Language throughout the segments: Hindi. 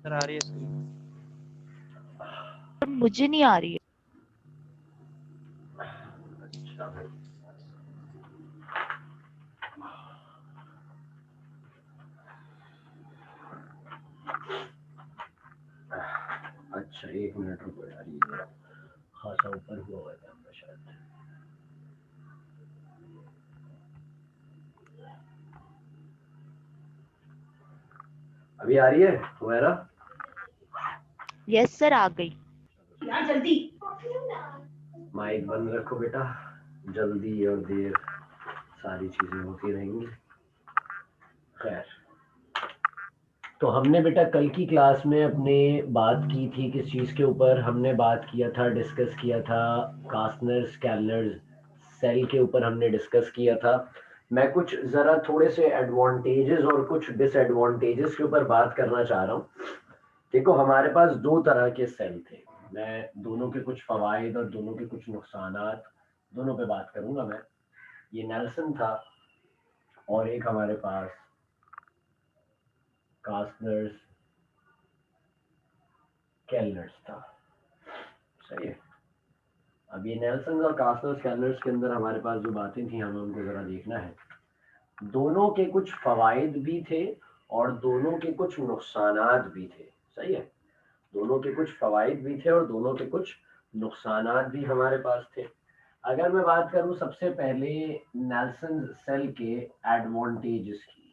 सर आ रही है स्क्रीन? मुझे नहीं आ रही है। अच्छा 1 मिनट रुको यार, ये खासा ऊपर हुआ हुआ था हमने शायद। अभी आ रही है हुमैरा? यस सर, आ गई। यार जल्दी माइक बंद रखो बेटा, जल्दी और देर सारी चीजें होती रहेंगी। खैर, तो हमने बेटा कल की क्लास में अपने बात की थी किस चीज़ के ऊपर? हमने बात किया था, डिस्कस किया था कास्नर स्कैलनर सेल के ऊपर हमने डिस्कस किया था। मैं कुछ ज़रा थोड़े से एडवांटेजेस और कुछ डिसएडवांटेजेस के ऊपर बात करना चाह रहा हूँ। देखो, हमारे पास दो तरह के सेल थे, मैं दोनों के कुछ फ़वाइद और दोनों के कुछ नुकसानात दोनों पे बात करूँगा मैं। ये नेल्सन था और एक हमारे पास कास्नर स्कैलनर्स था, सही है। अब ये नेल्सन और कास्नर स्कैलनर्स के अंदर हमारे पास जो बातें थी हमें उनको ज़रा देखना है। दोनों के कुछ फ़वाइद भी थे और दोनों के कुछ नुकसानात भी थे, सही है। दोनों के कुछ फ़वाइद भी थे और दोनों के कुछ नुकसानात भी हमारे पास थे। अगर मैं बात करूं सबसे पहले नेल्सन सेल के एडवांटेजेस की,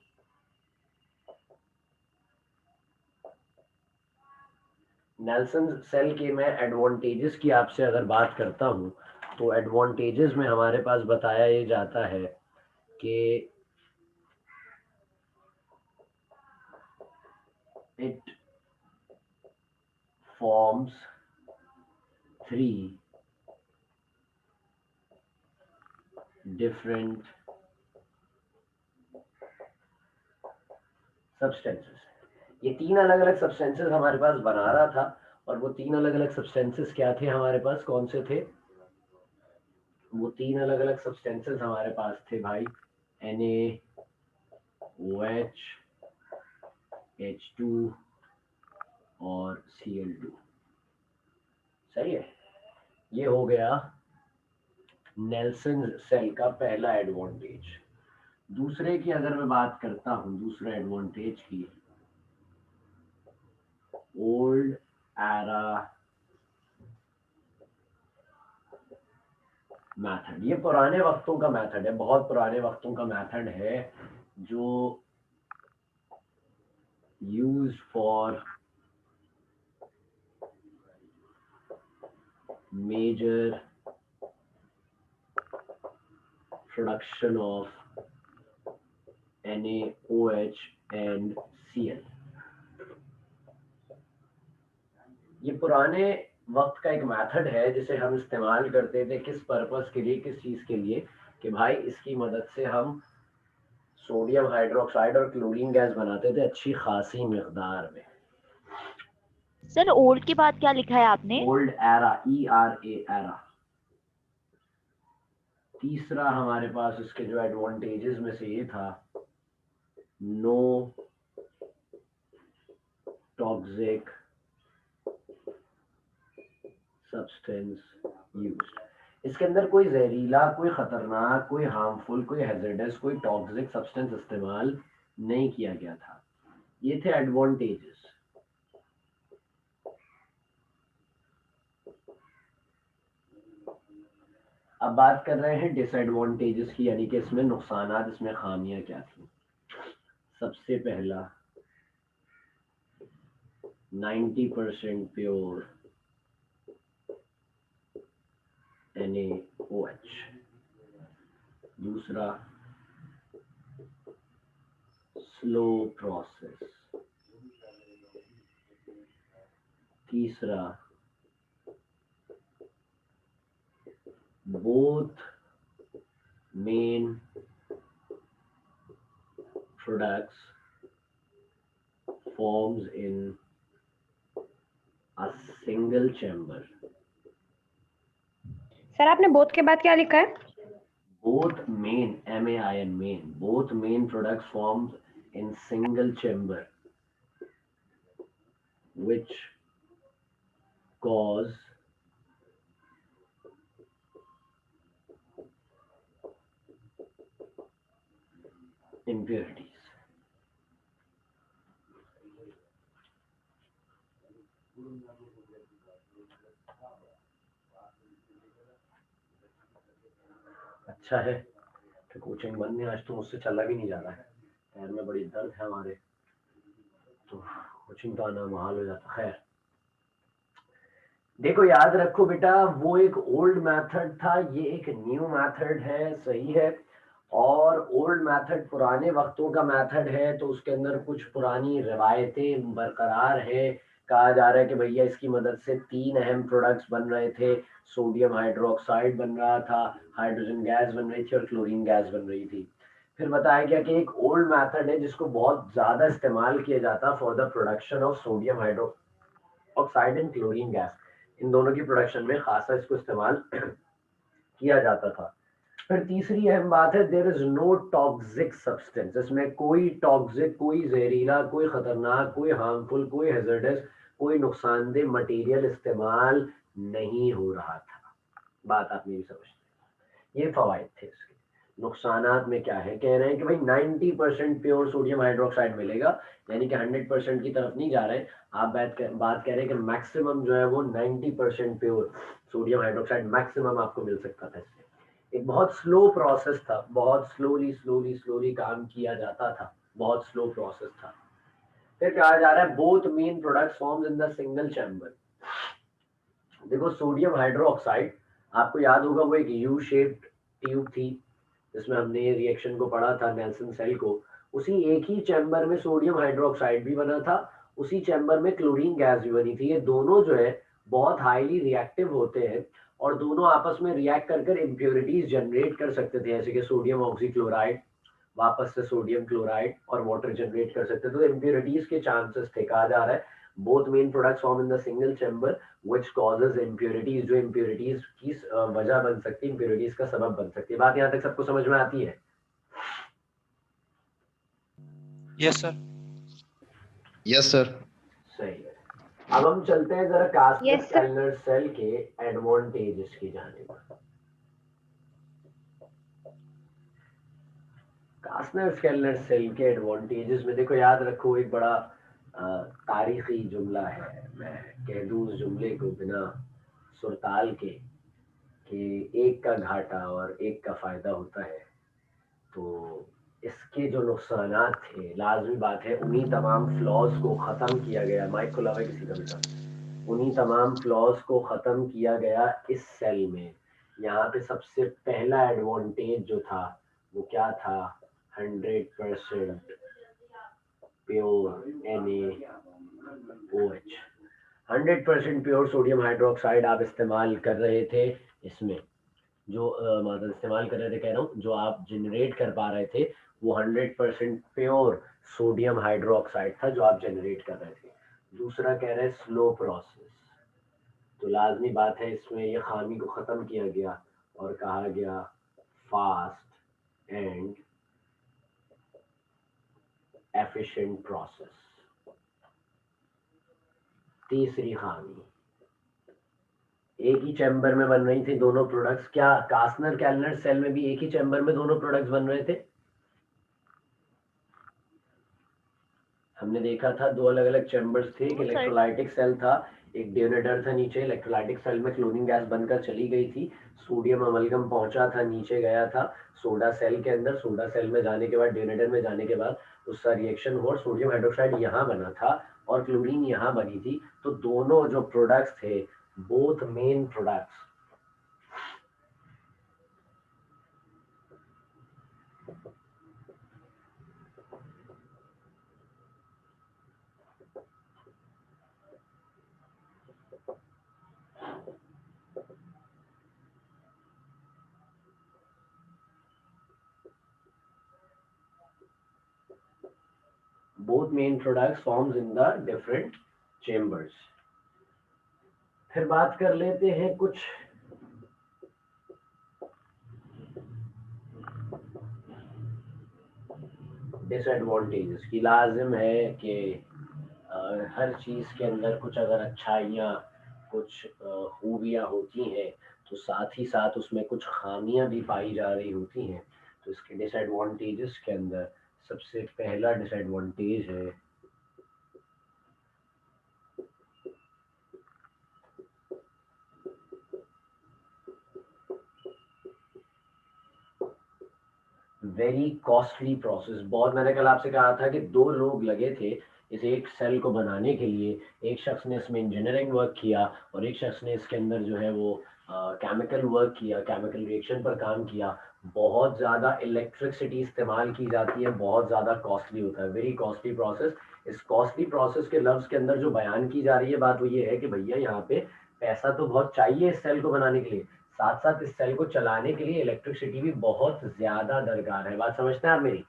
नेल्सन सेल के मैं एडवांटेजेस की आपसे अगर बात करता हूं तो एडवांटेजेस में हमारे पास बताया ये जाता है कि it forms 3 different substances। ये 3 अलग अलग सब्सटेंसेस हमारे पास बना रहा था और वो 3 अलग अलग सब्सटेंसेस क्या थे हमारे पास, कौन से थे वो 3 अलग अलग सब्सटेंसेस हमारे पास थे भाई? NaOH, H2 और Cl2, सही है। ये हो गया नेल्सन सेल का पहला एडवांटेज। दूसरे की अगर मैं बात करता हूं, दूसरे एडवांटेज की, ओल्ड एरा मेथड। ये पुराने वक्तों का मेथड है, बहुत पुराने वक्तों का मेथड है जो use for major production of NaOH and Cl। ये पुराने वक्त का एक मेथड है जिसे हम इस्तेमाल करते थे किस पर्पस के लिए, किस चीज के लिए, कि भाई इसकी मदद से हम सोडियम हाइड्रोक्साइड और क्लोरीन गैस बनाते थे अच्छी खासी मिकदार में। सर ओल्ड के बाद क्या लिखा है आपने? Old era, ERA era. तीसरा हमारे पास इसके जो एडवांटेजेस में से ये था, नो टॉक्सिक सब्सटेंस यूज्ड। इसके अंदर कोई जहरीला, कोई खतरनाक, कोई हार्मफुल, कोई हैजर्डस, कोई टॉक्सिक सब्सटेंस इस्तेमाल नहीं किया गया था। ये थे एडवांटेजेस। अब बात कर रहे हैं डिसएडवांटेजेस की, यानी कि इसमें नुकसानात, इसमें खामियां क्या थी। सबसे पहला 90% प्योर NaOH। दूसरा स्लो प्रोसेस। तीसरा both main products forms in a single chamber। Sir आपने बोथ के बाद क्या लिखा है? both main, MAIN, main, both main products formed in single chamber। which cause impurities. अच्छा है कि कोचिंग बंद है, आज तो मुझसे चला भी नहीं जा रहा है, पैर में बड़ी दर्द है हमारे, तो कोचिंग तो आना मुहाल हो जाता। खैर देखो, याद रखो बेटा, वो एक ओल्ड मेथड था, ये एक न्यू मेथड है, सही है। और ओल्ड मेथड पुराने वक्तों का मेथड है, तो उसके अंदर कुछ पुरानी रिवायतें बरकरार है। कहा जा रहा है कि भैया इसकी मदद से 3 अहम प्रोडक्ट्स बन रहे थे। सोडियम हाइड्रोक्साइड बन रहा था, हाइड्रोजन गैस बन रही थी और क्लोरीन गैस बन रही थी। फिर बताया गया कि एक ओल्ड मेथड है जिसको बहुत ज्यादा इस्तेमाल किया जाता for the production of sodium hydroxide and chlorine gas. इन दोनों की प्रोडक्शन में खासा इसको इस्तेमाल किया जाता था। फिर तीसरी अहम बात है, there is no toxic substance, इसमें कोई टॉक्सिक, कोई जहरीला, कोई खतरनाक, कोई हार्मफुल, कोई हैजर्डस, कोई नुकसानदेह मटेरियल इस्तेमाल नहीं हो रहा था। बात आप मेरी समझते हैं। ये फवायद थे इसके। नुकसानात में क्या है, कह रहे हैं कि भाई 90% प्योर सोडियम हाइड्रोक्साइड मिलेगा, यानी कि 100% की तरफ नहीं जा रहे हैं आप। बात कह रहे हैं कि मैक्सिमम जो है वो 90% प्योर सोडियम हाइड्रोक्साइड मैक्सिमम आपको मिल सकता था इससे। एक बहुत स्लो प्रोसेस था, बहुत स्लोली स्लोली स्लोली काम किया जाता था, बहुत स्लो प्रोसेस था। फिर कहा जा रहा है both men products formed in the single chamber. देखो सोडियम हाइड्रोक्साइड, आपको याद होगा वो एक यू शेप्ड ट्यूब थी जिसमें हमने ये रिएक्शन को पढ़ा था, नेल्सन सेल को। उसी एक ही चैम्बर में सोडियम हाइड्रोक्साइड भी बना था, उसी चैम्बर में क्लोरीन गैस भी बनी थी। ये दोनों जो है बहुत हाईली रिएक्टिव होते हैं और दोनों आपस में रिएक्ट कर कर इम्प्योरिटीज जनरेट कर सकते थे, जैसे कि सोडियम ऑक्सीक्लोराइड वापस से सोडियम क्लोराइड और वाटर जनरेट कर सकते थे। तो इम्प्योरिटीज के चांसेस थे। कहा जा रहा है both men products form in the single chamber which causes impurities, जो इम्प्योरिटीज की वजह बन सकती है, इम्प्योरिटीज का सबब बन सकती है। बात यहाँ तक सबको समझ में आती है? Yes sir. Yes sir. सही है। अब हम चलते हैं जरा कास्टर Yes, sir. कैलनर सेल के एडवांटेजेस की जानिब। कास्टर कैलनर सेल के एडवांटेजेस में देखो, याद रखो एक बड़ा तारीखी जुमला है, मैं कह दूं उस जुमले को बिना सुरताल के, कि एक का घाटा और एक का फायदा होता है। तो इसके जो नुकसानात थे, लाजमी बात है उन्हीं तमाम फ्लॉज को ख़त्म किया गया। माइक खुला हुआ है किसी का बेटा? उन्हीं तमाम फ्लॉज को ख़त्म किया गया इस सेल में। यहाँ पे सबसे पहला एडवांटेज जो था वो क्या था? 100% pure NaOH, 100% pure sodium hydroxide आप इस्तेमाल कर रहे थे इसमें। जो मतलब इस्तेमाल कर रहे थे, कह रहा हूँ, जो आप जनरेट कर पा रहे थे वो 100% प्योर सोडियम हाइड्रोक्साइड था जो आप जनरेट कर रहे थे। दूसरा कह रहे हैं स्लो प्रोसेस, तो लाजमी बात है इसमें ये खामी को ख़त्म किया गया और कहा गया फास्ट एंड एफिशिएंट प्रोसेस। तीसरी खामी, एक ही चैम्बर में बन रही थी दोनों प्रोडक्ट्स। क्या कास्टर कैलनर सेल में भी एक ही चैम्बर में दोनों प्रोडक्ट्स बन रहे थे? हमने देखा था दो अलग अलग चैम्बर्स थे। एक इलेक्ट्रोलाइटिक सेल था, एक डियोनेटर था नीचे। इलेक्ट्रोलाइटिक सेल में क्लोरीन गैस बनकर चली गई थी, सोडियम अमलगम पहुंचा था, नीचे गया था सोडा सेल के अंदर। सोडा सेल में जाने के बाद, डियोनेटर में जाने के बाद उसका रिएक्शन हुआ, सोडियम हाइड्रोक्साइड यहाँ बना था और क्लोरीन यहाँ बनी थी। तो दोनों जो प्रोडक्ट्स थे, both men products, both main products forms in the different chambers। फिर बात कर लेते हैं कुछ डिसएडवांटेजेस की। लाजिम है कि हर चीज के अंदर कुछ अगर अच्छाइयाँ, कुछ खूबियाँ होती हैं, तो साथ ही साथ उसमें कुछ खामियां भी पाई जा रही होती हैं। तो इसके डिसएडवांटेजेस के अंदर सबसे पहला डिसएडवांटेज है वेरी कॉस्टली प्रोसेस। बहुत, मैंने कल आपसे कहा था कि 2 लोग लगे थे इस एक सेल को बनाने के लिए। एक शख्स ने इसमें इंजीनियरिंग वर्क किया और एक शख्स ने इसके अंदर जो है वो केमिकल वर्क किया, केमिकल रिएक्शन पर काम किया। बहुत ज़्यादा इलेक्ट्रिसिटी इस्तेमाल की जाती है, बहुत ज़्यादा कॉस्टली होता है, वेरी कॉस्टली प्रोसेस। इस कॉस्टली प्रोसेस के लफ्ज़ के अंदर जो बयान की जा रही है बात वो ये है कि भैया यहाँ पे पैसा तो बहुत चाहिए इस सेल को बनाने के लिए, साथ साथ इस सेल को चलाने के लिए इलेक्ट्रिसिटी भी बहुत ज्यादा दरकार है। बात समझते हैं आप मेरी?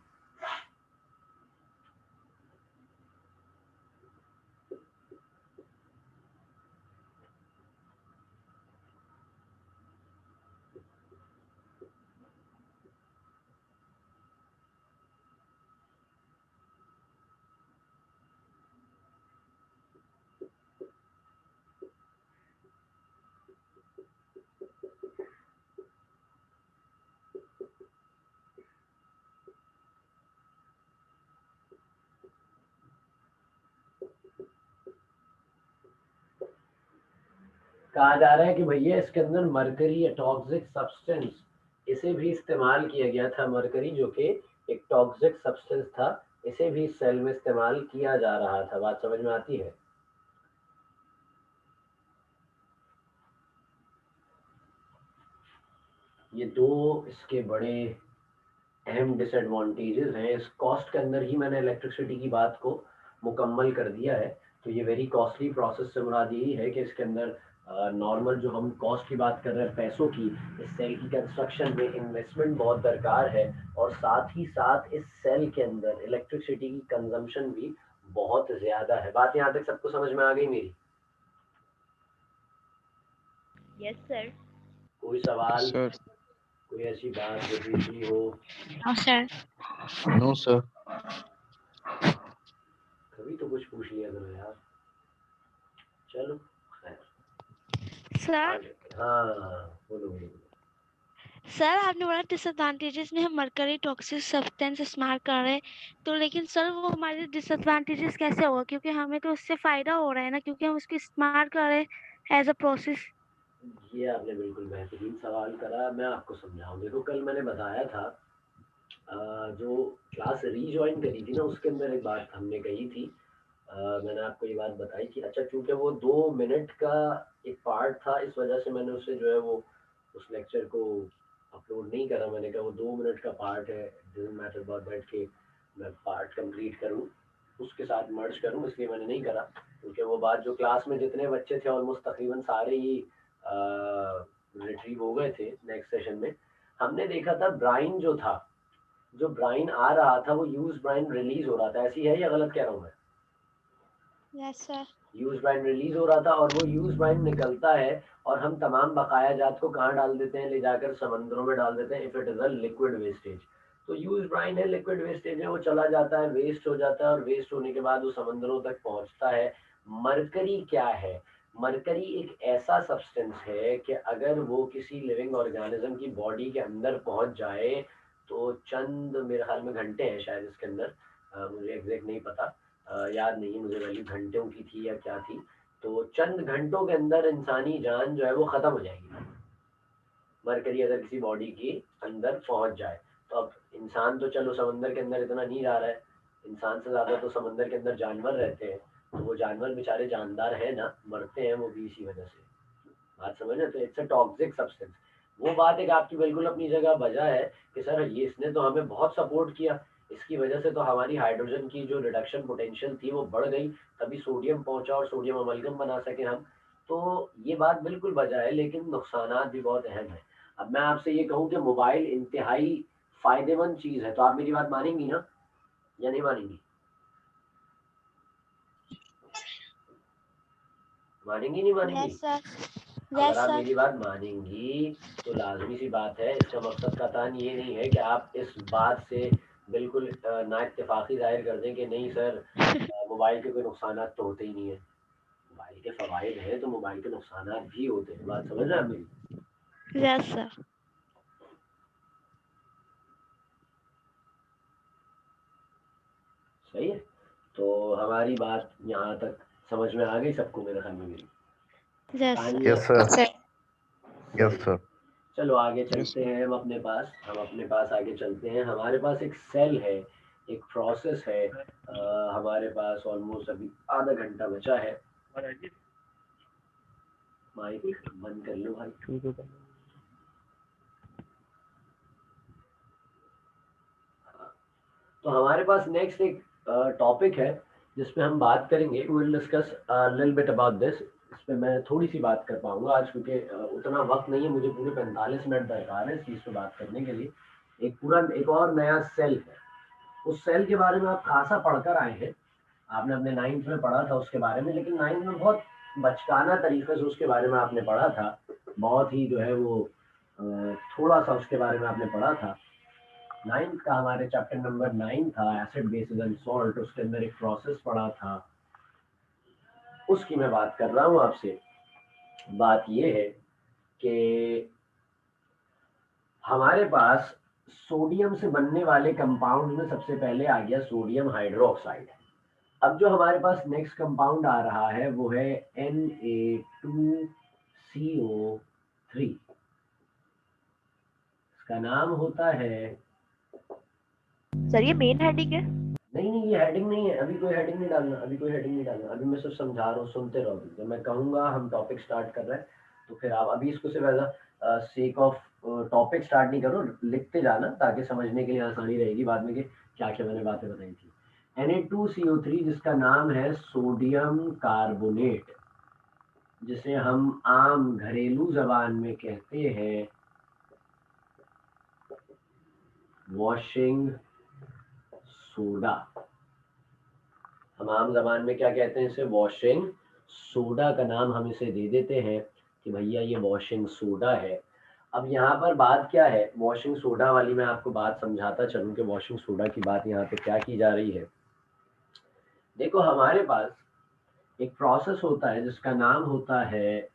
कहा जा रहा है कि भैया इसके अंदर मरकरी, टॉक्सिक सब्सटेंस, इसे भी इस्तेमाल किया गया था। मरकरी जो कि एक टॉक्सिक सब्सटेंस था, इसे भी सेल में इस्तेमाल किया जा रहा था। बात समझ में आती है? ये 2 इसके बड़े अहम डिसएडवांटेजेस हैं। इस कॉस्ट के अंदर ही मैंने इलेक्ट्रिसिटी की बात को मुकम्मल कर दिया है। तो ये वेरी कॉस्टली प्रोसेस से मुराद यही है कि इसके अंदर नॉर्मल जो हम कॉस्ट की बात कर रहे हैं पैसों की, इस सेल की कंस्ट्रक्शन में इन्वेस्टमेंट बहुत दरकार है और साथ ही साथ इस सेल के अंदर इलेक्ट्रिसिटी की कंजम्पशन भी बहुत ज़्यादा है। बात यहाँ तक सबको समझ में आ गई मेरी? Yes sir. कोई सवाल, Sir. कोई ऐसी बात जो पूछनी हो? हाँ सर। No, sir. कभी तो कुछ पूछ लिया करो यार। चलो खैर, सर हाँ बोलो बोलो। सर आपने बोला डिसएडवांटेजेस में हम मरकरी टॉक्सिक सब्सटेंस इस्तेमाल कर रहे हैं, तो लेकिन सर वो हमारे डिसएडवांटेजेस कैसे होगा, क्योंकि हमें तो उससे फायदा हो रहा है ना, क्योंकि हम उसको इस्तेमाल कर रहे हैं एज अ प्रोसेस। ये आपने बिल्कुल बेहतरीन सवाल करा। मैं आपको समझाऊं। देखो कल मैंने बताया था, जो क्लास रीजॉइन करी थी ना उसके अंदर एक बात हमने कही थी। मैंने आपको ये बात बताई कि अच्छा चूंकि वो 2 मिनट का एक पार्ट था, इस वजह से मैंने उसे जो है वो उस लेक्चर को अपलोड नहीं करा। मैंने कहा वो 2 मिनट का पार्ट है, डजंट मैटर अबाउट दैट कि मैं पार्ट कंप्लीट करूं उसके साथ मर्ज करूं, इसलिए मैंने नहीं करा। क्योंकि वो बात जो क्लास में जितने बच्चे थे ऑलमोस्ट तकरीबन सारे ही रिट्रीव हो गए थे नेक्स्ट सेशन में। हमने देखा था ब्राइन जो था, जो ब्राइन आ रहा था वो यूज ब्राइन रिलीज हो रहा था। ऐसी है या गलत कह रहा हूँ मैं? Yes sir. Use brine release हो रहा था और वो यूज ब्राइन निकलता है और हम तमाम बकाया जात को कहाँ डाल देते हैं? ले जाकर समंदरों में डाल देते हैं, if it is a liquid wastage. तो यूज ब्राइन है, लिक्विड वेस्टेज है, वो चला जाता है, वेस्ट हो जाता है और वेस्ट होने के बाद वो समंदरों तक पहुंचता है। मरकरी क्या है? मरकरी एक ऐसा सब्सटेंस है कि अगर वो किसी लिविंग ऑर्गेनिज्म की बॉडी के अंदर पहुंच जाए तो चंद, मेरे ख्याल में घंटे हैं शायद इसके अंदर, मुझे एग्जैक्ट नहीं पता, याद नहीं मुझे वैल्यू घंटों की थी या क्या थी। तो चंद घंटों के अंदर इंसानी जान जो है वो खत्म हो जाएगी, मरकरी अगर किसी बॉडी के अंदर पहुंच जाए। तो अब इंसान तो चलो समंदर के अंदर इतना नहीं जा रहा है, इंसान से ज्यादा तो समंदर के अंदर जानवर रहते हैं, तो वो जानवर बेचारे जानदार है ना, मरते हैं वो भी इसी वजह से। बात समझ रहे? तो इट्स अ टॉक्सिक सब्सटेंस। वो बात एक आपकी बिल्कुल अपनी जगह बजा है कि सर ये इसने तो हमें बहुत सपोर्ट किया, इसकी वजह से तो हमारी हाइड्रोजन की जो रिडक्शन पोटेंशियल थी वो बढ़ गई, तभी सोडियम पहुंचा और सोडियम अमलगम बना सके हम। तो ये बात बिल्कुल बजा है, लेकिन नुकसानात भी बहुत अहम है। अब मैं आपसे ये कहूँ कि मोबाइल इंतहाई फायदेमंद चीज है, तो आप मेरी बात मानेंगी ना या नहीं मानेंगी? मानेंगी नहीं मानेंगी? Yes sir. अगर यस आप सर। मेरी बात मानेंगी तो लाजमी सी बात है, इसका मकसद कतान ये नहीं है कि आप इस बात से बिल्कुल ना इत्तेफाकी जाहिर कर दें कि नहीं सर मोबाइल के कोई नुकसान तो होते ही नहीं है, मोबाइल के फवाइद हैं तो मोबाइल के नुकसान भी होते हैं, बात समझ रहे हैं आप मेरी? Yes sir. सही है, तो हमारी बात यहाँ तक समझ में आ गई सबको मेरे ख्याल में मेरी? Yes sir. Tania, yes sir. Yes sir. चलो आगे चलते हैं हम अपने पास आगे चलते हैं। हमारे पास एक सेल है, एक प्रोसेस है। हमारे पास ऑलमोस्ट अभी आधा घंटा बचा है। माइक बंद कर लो भाई। तो हमारे पास नेक्स्ट एक टॉपिक है जिसपे हम बात करेंगे, we will discuss little bit about this. इस पे मैं थोड़ी सी बात कर पाऊंगा आज क्योंकि उतना वक्त नहीं है, मुझे पूरे 45 मिनट दरकार है इस चीज़ पे बात करने के लिए। एक और नया सेल है, उस सेल के बारे में आप खासा पढ़कर आए हैं, आपने अपने 9th में पढ़ा था उसके बारे में, लेकिन 9th में बहुत बचकाना तरीके से उसके बारे में आपने पढ़ा था, बहुत ही जो है वो थोड़ा सा उसके बारे में आपने पढ़ा था। 9th का हमारे चैप्टर नंबर 9 था एसिड बेसिस एंड सॉल्ट, उसके अंदर एक प्रोसेस पढ़ा था, उसकी मैं बात कर रहा हूँ आपसे। बात ये है कि हमारे पास सोडियम से बनने वाले कंपाउंड में सबसे पहले आ गया सोडियम हाइड्रोक्साइड। अब जो हमारे पास नेक्स्ट कंपाउंड आ रहा है वो है Na2CO3। इसका नाम होता है, सर ये मेन हेडिंग है? नहीं ये हेडिंग नहीं है, अभी कोई हेडिंग नहीं डालना, अभी मैं सिर्फ समझा रहा हूँ, सुनते रहो। अभी जब मैं कहूँगा हम टॉपिक स्टार्ट कर रहे हैं तो फिर आप अभी इसको सिर्फ as a sake of topic start नहीं करो, लिखते जाना ताकि समझने के लिए आसानी रहेगी बाद में कि क्या क्या मैंने बातें बताई थी। Na2CO3 जिसका नाम है सोडियम कार्बोनेट, जिसे हम आम घरेलू जबान में कहते हैं वॉशिंग सोडा। हम आम जबान में क्या कहते हैं इसे? वॉशिंग सोडा का नाम हम इसे दे देते हैं कि भैया ये वॉशिंग सोडा है। अब यहाँ पर बात क्या है, वॉशिंग सोडा वाली मैं आपको बात समझाता चलूं कि वॉशिंग सोडा की बात यहाँ पे क्या की जा रही है। देखो हमारे पास एक प्रोसेस होता है जिसका नाम होता है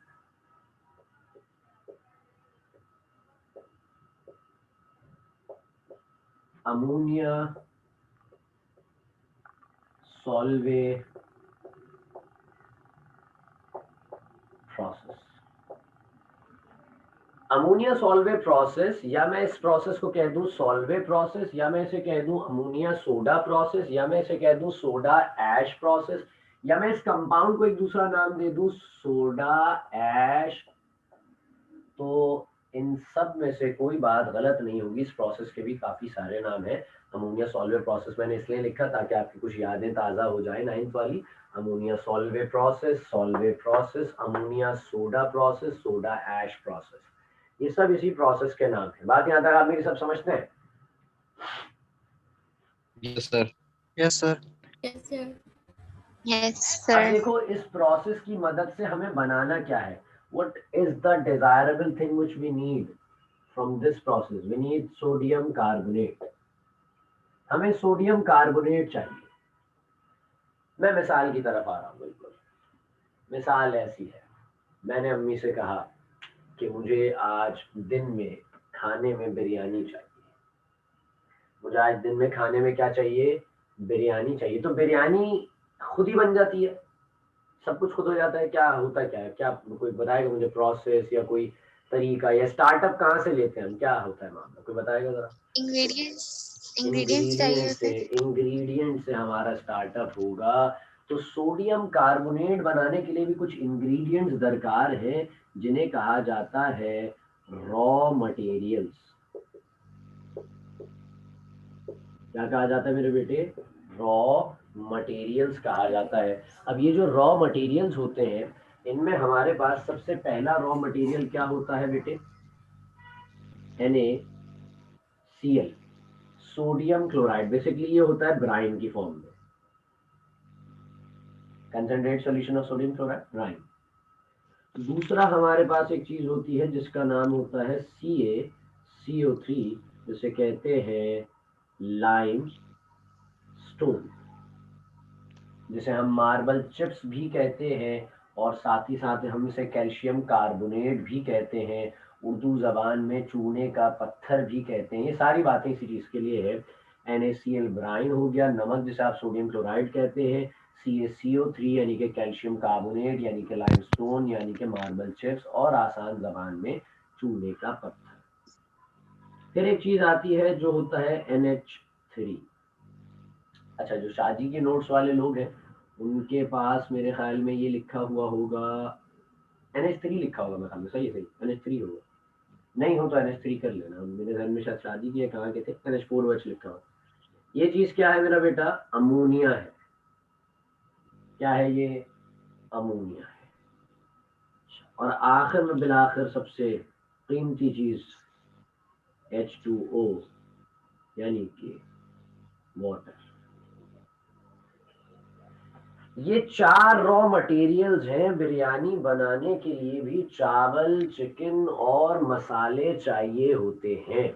ammonia Solvay process. Ammonia Solvay process, या मैं इस प्रोसेस को कह दूं सॉल्वे प्रोसेस, या मैं इसे कह दूं अमोनिया सोडा प्रोसेस, या मैं इसे कह दूं सोडा ऐश प्रोसेस, या मैं इस कंपाउंड को एक दूसरा नाम दे दूं सोडा ऐश, तो इन सब में से कोई बात गलत नहीं होगी। इस प्रोसेस के भी काफी सारे नाम हैं। अमोनिया सॉल्वे प्रोसेस मैंने इसलिए लिखा ताकि आपकी कुछ यादें ताज़ा हो जाए 9th वाली। Ammonia Solvay process, ammonia soda process, soda ash process, ये सब इसी प्रोसेस के नाम है। बात यहाँ तक आप मेरी सब समझते हैं? Yes sir. Yes sir. Yes अब सर। देखो इस प्रोसेस की मदद से हमें बनाना क्या है, what is the desirable thing which we need from this process? We need sodium carbonate। हमें सोडियम कार्बोनेट चाहिए। मैं मिसाल की तरफ आ रहा हूँ, बिल्कुल मिसाल ऐसी है, मैंने अम्मी से कहा कि मुझे आज दिन में खाने में बिरयानी चाहिए, मुझे आज दिन में खाने में क्या चाहिए? बिरयानी चाहिए। तो बिरयानी खुद ही बन जाती है, सब कुछ खुद हो जाता है? क्या होता है, क्या कोई बताएगा मुझे प्रोसेस या कोई तरीका, या स्टार्टअप कहाँ से लेते हैं हम, क्या होता है मामला, कोई बताएगा जरा? इंग्रेडिएंट्स चाहिए होते हैं। इंग्रेडिएंट से हमारा स्टार्टअप होगा। तो सोडियम कार्बोनेट बनाने के लिए भी कुछ इंग्रेडिएंट्स दरकार हैं जिन्हें कहा जाता है रॉ मटेरियल्स। क्या कहा जाता है मेरे बेटे? रॉ मटेरियल्स कहा जाता है। अब ये जो रॉ मटेरियल्स होते हैं इनमें हमारे पास सबसे पहला रॉ मटेरियल क्या होता है बेटे? NaCl, sodium chloride. बेसिकली ये होता है ब्राइन की फॉर्म में, concentrate solution of sodium chloride, brine. दूसरा हमारे पास एक चीज होती है जिसका नाम होता है CaCO3, जिसे कहते हैं लाइम स्टोन। जिसे हम मार्बल चिप्स भी कहते हैं, और साथ ही साथ हम इसे कैल्शियम कार्बोनेट भी कहते हैं, उर्दू जबान में चूने का पत्थर भी कहते हैं। ये सारी बातें इसी चीज के लिए है। NaCl ब्राइन हो गया, नमक जिसे आप सोडियम क्लोराइड कहते हैं, CaCO3 यानी कि कैल्शियम कार्बोनेट यानी कि लाइमस्टोन यानी कि मार्बल चिप्स, और आसान जबान में चूने का पत्थर। फिर एक चीज आती है जो होता है NH3। अच्छा, जो शादी के नोट्स वाले लोग हैं उनके पास मेरे ख्याल में ये लिखा हुआ होगा, NH3 लिखा होगा मेरे ख्याल में, सही है, सही NH3 होगा, नहीं हो तो NH3 कर लेना। मेरे ध्यान में शायद शादी की कहाँ के थे, NH4 लिखा हुआ। ये चीज क्या है मेरा बेटा, अमोनिया है। क्या है ये, अमोनिया है। और आखिर में बिलाखिर सबसे कीमती चीज H2O यानी कि वाटर। ये 4 रॉ मटेरियल्स हैं बिरयानी बनाने के लिए भी चावल, चिकन और मसाले चाहिए होते हैं।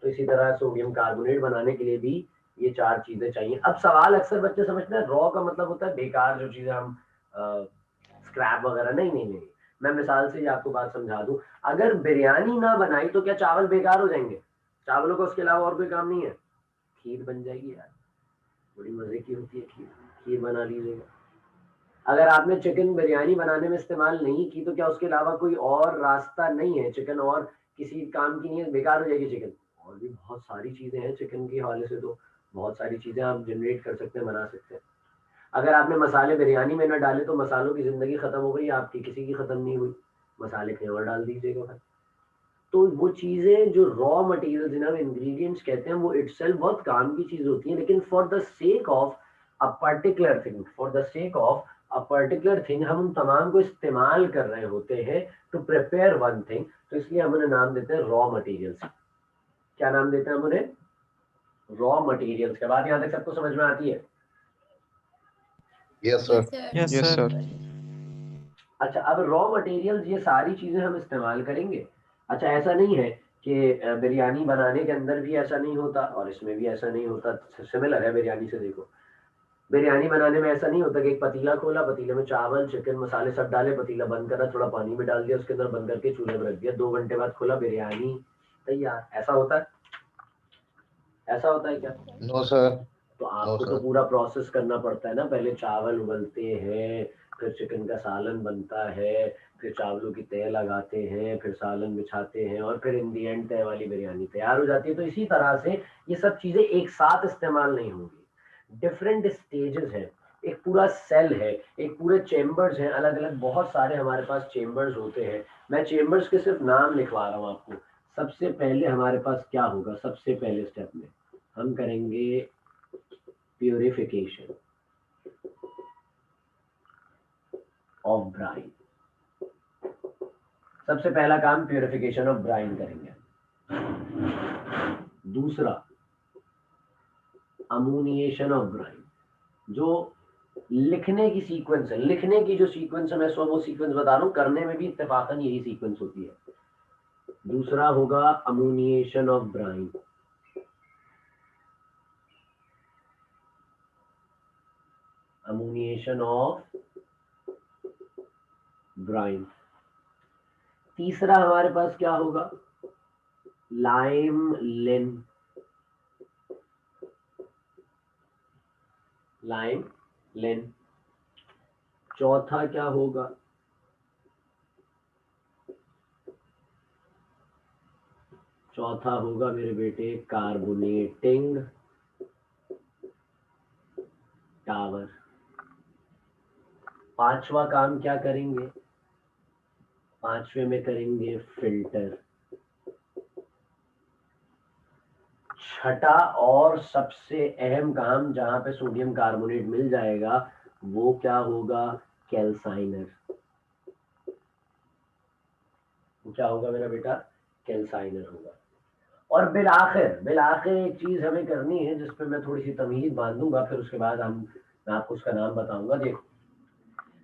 तो इसी तरह सोडियम कार्बोनेट बनाने के लिए भी ये 4 चीजें चाहिए। अब सवाल अक्सर बच्चे समझते हैं रॉ का मतलब होता है बेकार जो चीजें हम स्क्रैप वगैरह, नहीं नहीं नहीं, मैं मिसाल से ही आपको बात समझा दूं। अगर बिरयानी ना बनाई तो क्या चावल बेकार हो जाएंगे? चावलों का उसके अलावा और कोई काम नहीं है? खीर बन जाएगी यार, बड़ी मजे की होती है खीर, खीर बना लीजिएगा। अगर आपने चिकन बिरयानी बनाने में इस्तेमाल नहीं की तो क्या उसके अलावा कोई और रास्ता नहीं है? चिकन और किसी काम की नहीं है, बेकार हो जाएगी चिकन। और भी बहुत सारी चीजें हैं चिकन के हवाले से, तो बहुत सारी चीजें आप जनरेट कर सकते हैं, बना सकते हैं। अगर आपने मसाले बिरयानी में न डाले तो मसालों की जिंदगी खत्म हो गई, आपकी किसी की खत्म नहीं हुई। मसाले कहीं और डाल दीजिएगा भाई। तो वो चीजें जो रॉ मटेरियल जिन्हें हम इंग्रेडिएंट्स कहते हैं वो इटसेल्फ बहुत काम की चीज होती है, लेकिन for the sake of a particular thing, for the sake of a particular thing हम उन तमाम को इस्तेमाल कर रहे होते हैं टू प्रिपेयर वन थिंग। तो इसलिए हम उन्हें नाम देते हैं रॉ मटेरियल्स। क्या नाम देते हैं हम उन्हें? Raw materials. के बाद यहाँ तक सबको समझ में आती है? Yes sir. Yes, yes sir. Sir. अच्छा, अब रॉ मटेरियल्स ये सारी चीजें हम इस्तेमाल करेंगे। अच्छा, ऐसा नहीं है कि बिरयानी बनाने के अंदर भी ऐसा नहीं होता और इसमें भी ऐसा नहीं होता, सिमिलर है बिरयानी से। देखो, बिरयानी बनाने में ऐसा नहीं होता कि एक पतीला खोला, पतीले में चावल, चिकन, मसाले सब डाले, पतीला बंद करा, थोड़ा पानी भी डाल दिया उसके अंदर, बंद करके चूल्हे पर रख दिया, 2 घंटे बाद खोला, बिरयानी तैयार। ऐसा होता है? ऐसा होता है क्या? No sir. तो नो आपको तो सर। पूरा प्रोसेस करना पड़ता है ना। पहले चावल उबलते हैं, फिर चिकन का सालन बनता है, फिर चावलों की तय लगाते हैं, फिर सालन बिछाते हैं, और फिर इन दी एंड तय वाली बिरयानी तैयार हो जाती है। तो इसी तरह से ये सब चीजें एक साथ इस्तेमाल नहीं होंगी, डिफरेंट स्टेजेस हैं। एक पूरा सेल है, एक पूरे चेम्बर्स हैं, अलग अलग बहुत सारे हमारे पास चेम्बर्स होते हैं। मैं चेम्बर्स के सिर्फ नाम लिखवा रहा हूँ आपको। सबसे पहले हमारे पास क्या होगा? सबसे पहले स्टेप में हम करेंगे प्यूरिफिकेशन ऑफ ब्राइन। सबसे पहला काम प्यूरिफिकेशन ऑफ ब्राइन करेंगे। दूसरा, अमोनिएशन ऑफ ब्राइन। जो लिखने की सीक्वेंस है, लिखने की जो सीक्वेंस है, मैं वो सीक्वेंस बता रहा हूं, करने में भी इत्तेफाकन यही सीक्वेंस होती है। दूसरा होगा ammoniation of brine. Ammoniation of brine. तीसरा हमारे पास क्या होगा? Lime kiln. Lime kiln. चौथा क्या होगा? चौथा होगा मेरे बेटे कार्बोनेटिंग टावर। पांचवा काम क्या करेंगे? पांचवे में करेंगे फिल्टर। छठा और सबसे अहम काम, जहां पे सोडियम कार्बोनेट मिल जाएगा, वो क्या होगा? कैल्साइनर। वो क्या होगा मेरा बेटा? कैल्साइनर होगा। और बिलाखिर एक चीज हमें करनी है जिस पे मैं थोड़ी सी तमीज बांधूंगा, फिर उसके बाद मैं आपको उसका नाम बताऊंगा। देखो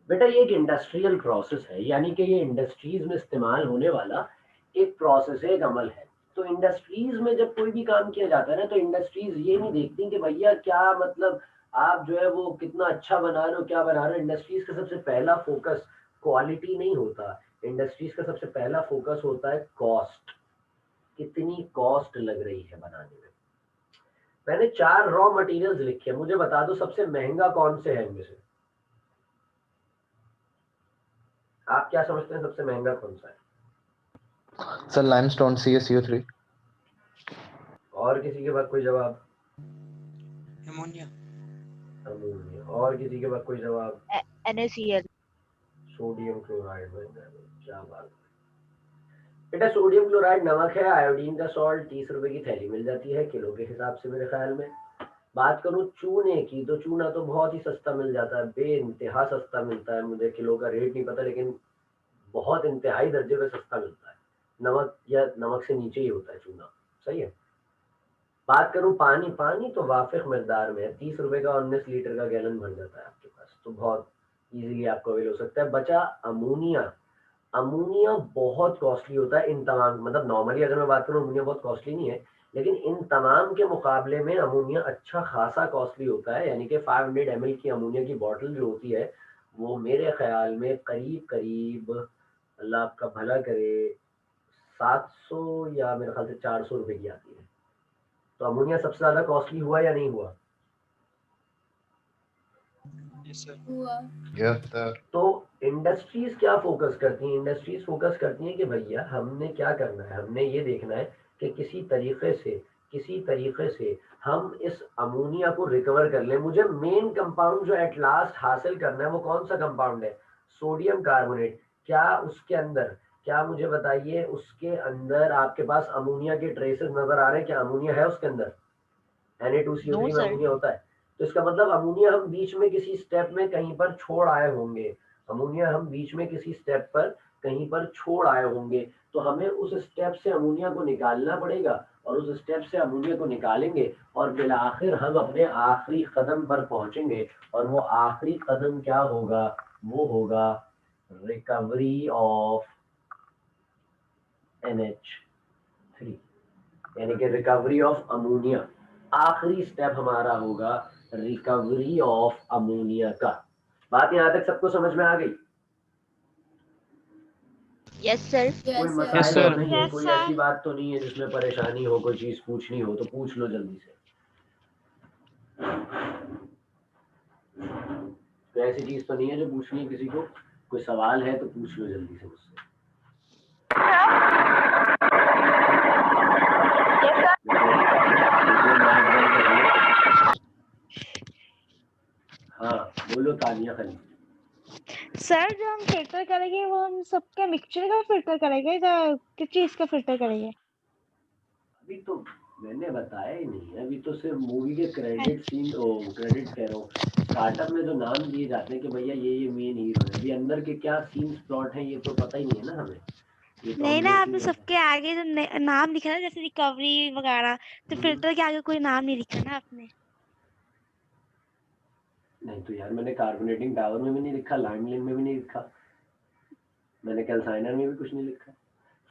बेटा, ये एक इंडस्ट्रियल प्रोसेस है, यानी कि ये इंडस्ट्रीज में इस्तेमाल होने वाला एक प्रोसेस है, एक अमल है। तो इंडस्ट्रीज में जब कोई भी काम किया जाता है ना, तो इंडस्ट्रीज ये नहीं देखती कि भैया क्या मतलब आप जो है वो कितना अच्छा बना रहे हो, क्या बना रहे हो। इंडस्ट्रीज का सबसे पहला फोकस क्वालिटी नहीं होता, इंडस्ट्रीज का सबसे पहला फोकस होता है कॉस्ट, कितनी कॉस्ट लग रही है बनाने में। मैंने 4 रॉ मटेरियल्स लिखे, मुझे बता दो सबसे महंगा कौन से है इनमें से। आप क्या समझते हैं सबसे महंगा कौन सा है? Sir limestone CaCO3। और किसी के पास कोई जवाब? अमोनिया। अमोनिया। और किसी के पास कोई जवाब? NaCl। Sodium chloride. क्या बात है बेटा, सोडियम क्लोराइड नमक है, आयोडीन का सॉल्ट 30 रुपए की थैली मिल जाती है किलो के हिसाब से मेरे ख्याल में। बात करूं चूने की तो चूना तो बहुत ही सस्ता मिल जाता है, बेइंतहा सस्ता मिलता है, मुझे किलो का रेट नहीं पता लेकिन बहुत इंतहाई दर्जे पे सस्ता मिलता है। नमक या नमक से नीचे ही होता है चूना, सही है। बात करूं पानी, पानी तो वाफिक मकदार में है, 30 रुपए का 19 लीटर का गैलन भर जाता है आपके पास, तो बहुत इजीली आपको अवेल हो सकता है। बचा अमोनिया। अमोनिया बहुत कॉस्टली होता है इन तमाम, मतलब नॉर्मली अगर मैं बात करूं अमोनिया बहुत कॉस्टली नहीं है, लेकिन इन तमाम के मुकाबले में अमोनिया अच्छा खासा कॉस्टली होता है। यानी कि 500 ml की अमोनिया की बॉटल जो होती है वो मेरे ख्याल में करीब करीब, अल्लाह आपका भला करे, 700 या मेरे ख्याल से 400 रुपए की आती है। तो अमोनिया सबसे ज्यादा कॉस्टली हुआ या नहीं हुआ? Yes sir. Yes sir. तो इंडस्ट्रीज क्या फोकस करती हैं? इंडस्ट्रीज फोकस करती हैं कि भैया हमने क्या करना है, हमने ये देखना है कि किसी तरीके से हम इस अमोनिया को रिकवर कर लें। मुझे मेन कंपाउंड जो एट लास्ट हासिल करना है वो कौन सा कंपाउंड है? Sodium carbonate. क्या उसके अंदर, क्या मुझे बताइए, उसके अंदर आपके पास अमोनिया के ट्रेसेस नजर आ रहे हैं? क्या अमोनिया है उसके अंदर? Na2CO3 नो में सर। अमोनिया होता है। तो इसका मतलब अमोनिया हम बीच में किसी स्टेप में कहीं पर छोड़ आए होंगे, अमोनिया हम बीच में किसी स्टेप पर कहीं पर छोड़ आए होंगे। तो हमें उस स्टेप से अमोनिया को निकालना पड़ेगा और उस स्टेप से अमोनिया को निकालेंगे और बिल आखिर हम अपने आखिरी कदम पर पहुंचेंगे। और वो आखिरी कदम क्या होगा? वो होगा रिकवरी ऑफ NH3, यानी कि रिकवरी ऑफ अमोनिया। आखिरी स्टेप हमारा होगा रिकवरी ऑफ अमोनिया का। बात यहां तक सबको समझ में आ गई? Yes sir. कोई Yes, मसाइल Yes, तो sir. नहीं है, यस कोई सर। ऐसी बात तो नहीं है जिसमें परेशानी हो, कोई चीज पूछनी हो तो पूछ लो जल्दी से। तो ऐसी चीज तो नहीं है जो पूछनी है किसी को? कोई सवाल है तो पूछ लो जल्दी से मुझसे। हाँ बोलो तानिया खली। सर जो हम फिल्टर करेंगे वो हम सबका मिक्सचर का फिल्टर करेंगे या किस चीज का फिल्टर करेंगे? अभी तो मैंने बताया ही नहीं है, अभी तो सिर्फ मूवी के क्रेडिट सीन, ओ क्रेडिट कह रहा हूँ, स्टार्टअप में जो नाम दिए जाते हैं कि भैया ये मेन हीरो है, अभी अंदर के क्या सीन्स प्लॉट है ये तो पता ही नहीं है ना हमें। ये तो नहीं हम ना, देख आपने नहीं रहे। सबके आगे जो नाम लिखा है जैसे रिकवरी वगैरह, तो फिल्टर के आगे कोई नाम नहीं लिखा ना आपने। नहीं तो यार मैंने कार्बोनेटिंग टावर में भी नहीं लिखा, लाइमलाइन में भी नहीं लिखा, मैंने कैल्साइनर में भी कुछ नहीं लिखा।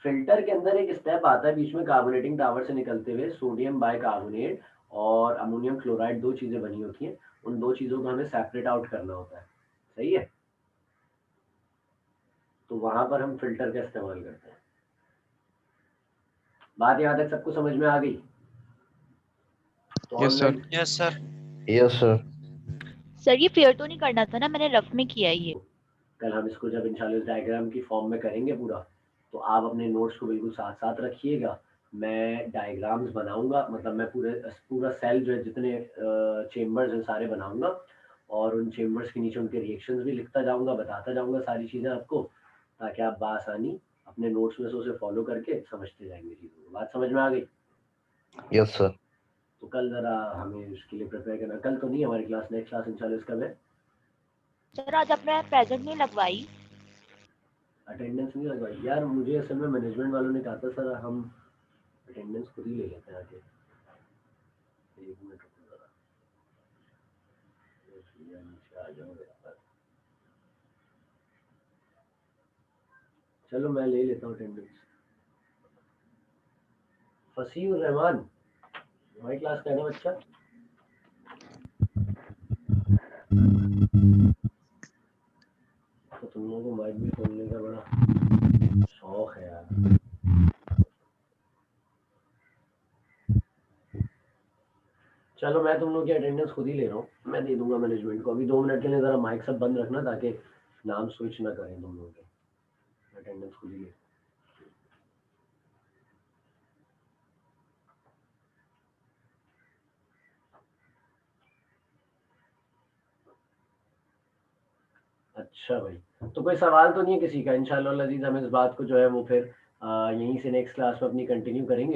फिल्टर के अंदर एक स्टेप आता है बीच में, कार्बोनेटिंग टावर से निकलते हुए सोडियम बाइकार्बोनेट और अमोनियम क्लोराइड, दो चीजें बनी होती हैं, उन दो चीजों को हमें सेपरेट आउट करना होता है, सही है। तो वहां पर हम फिल्टर का इस्तेमाल करते हैं। बात यहाँ तक सबको समझ में आ गई? तो Yes, sir. Online Yes, sir. Yes sir. Sir ये फेयर तो नहीं करना था ना, मैंने रफ में किया है ये। कल हम इसको जब इंशाल्लाह इस डायग्राम की फॉर्म में करेंगे पूरा, तो आप अपने नोट्स को बिल्कुल साथ साथ रखिएगा। मैं डायग्राम्स बनाऊंगा, मतलब मैं पूरा सेल जो है जितने चेम्बर्स हैं सारे बनाऊंगा और उन चेम्बर्स के नीचे उनके रिएक्शंस भी लिखता जाऊंगा, बताता जाऊंगा सारी चीज़ें आपको, ताकि आप बासानी अपने नोट्स में से उसे फॉलो करके समझते जाएंगे चीज़ों को। बात समझ में आ गई? Yes sir. तो कल ज़रा हमें इसके लिए प्रिपेयर करना। कल तो नहीं हमारी क्लास, नेक्स्ट क्लास इंशाल्लाह इसका है। सर आज आपने प्रेजेंट नहीं लगवाई? अटेंडेंस नहीं लगवाई यार, मुझे असल में मैनेजमेंट वालों ने कहा था सर हम अटेंडेंस खुद ही ले लेते हैं आके। एक मिनट रुको जरा, नीचे आ जाओ मेरे पास। चलो मैं ले लेता हूँ अटेंडेंस। फसीहुर रहमान हमारी क्लास का है ना बच्चा? तो तुम लोगों को माइक भी खोलने का बड़ा शौक है यार। चलो मैं तुम लोग की अटेंडेंस खुद ही ले रहा हूँ, मैं दे दूंगा मैनेजमेंट को। अभी 2 मिनट के लिए जरा माइक सब बंद रखना ताकि नाम स्विच ना करें तुम लोग के। अटेंडेंस खुद ही ले। अच्छा भाई, तो कोई सवाल तो नहीं है किसी का? इंशाल्लाह अजीज हम इस बात को जो है वो फिर यहीं से नेक्स्ट क्लास में अपनी कंटिन्यू करेंगे।